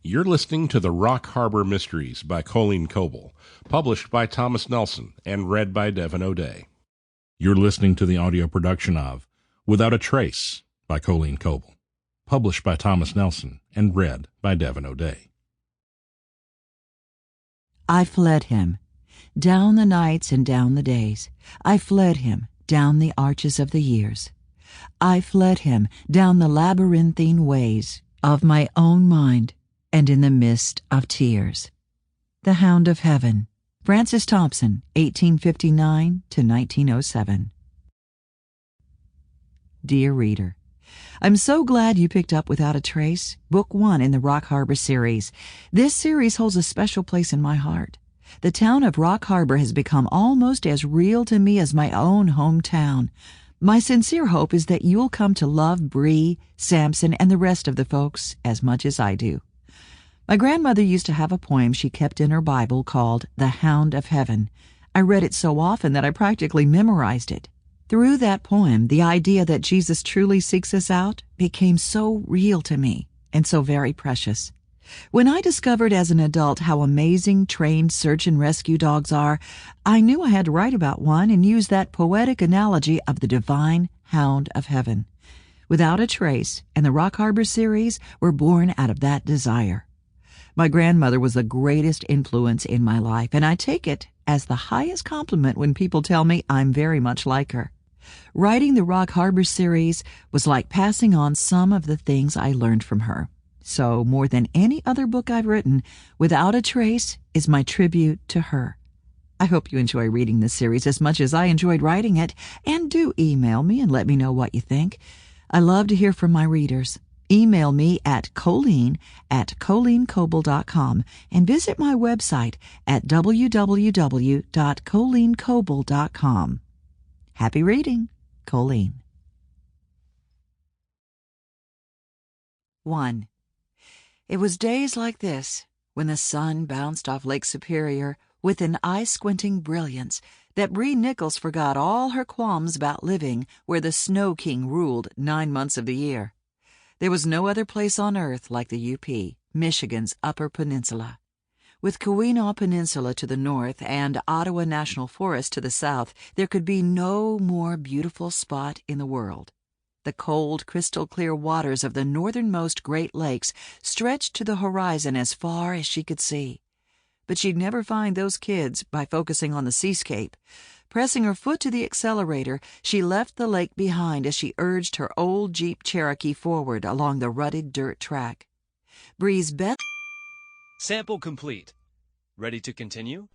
You're listening to The Rock Harbor Mysteries by Colleen Coble, published by Thomas Nelson and read by Devon O'Day. You're listening to the audio production of Without a Trace by Colleen Coble, published by Thomas Nelson and read by Devon O'Day. I fled him, down the nights and down the days. I fled him, down the arches of the years. I fled him, down the labyrinthine ways of my own mind and in the mist of tears. The Hound of Heaven, Francis Thompson, 1859 to 1907. Dear reader, I'm so glad you picked up Without a Trace, Book 1 in the Rock Harbor series. This series holds a special place in my heart. The town of Rock Harbor has become almost as real to me as my own hometown. My sincere hope is that you'll come to love Bree, Samson, and the rest of the folks as much as I do. My grandmother used to have a poem she kept in her Bible called The Hound of Heaven. I read it so often that I practically memorized it. Through that poem, the idea that Jesus truly seeks us out became so real to me and so very precious. When I discovered as an adult how amazing trained search and rescue dogs are, I knew I had to write about one and use that poetic analogy of the divine Hound of Heaven. Without a Trace and the Rock Harbor series were born out of that desire. My grandmother was the greatest influence in my life, and I take it as the highest compliment when people tell me I'm very much like her. Writing the Rock Harbor series was like passing on some of the things I learned from her. So, more than any other book I've written, Without a Trace is my tribute to her. I hope you enjoy reading this series as much as I enjoyed writing it, and do email me and let me know what you think. I love to hear from my readers. Email me at colleen@colleencoble.com and visit my website at www.colleencoble.com. Happy reading, Colleen. 1. It was days like this, when the sun bounced off Lake Superior with an eye-squinting brilliance, that Bree Nicholls forgot all her qualms about living where the Snow King ruled 9 months of the year. There was no other place on earth like the UP, Michigan's Upper Peninsula. With Keweenaw Peninsula to the north and Ottawa National Forest to the south, there could be no more beautiful spot in the world. The cold, crystal-clear waters of the northernmost Great Lakes stretched to the horizon as far as she could see. But she'd never find those kids by focusing on the seascape. Pressing her foot to the accelerator, she left the lake behind as she urged her old Jeep Cherokee forward along the rutted dirt track. Bree's best... Sample complete. Ready to continue?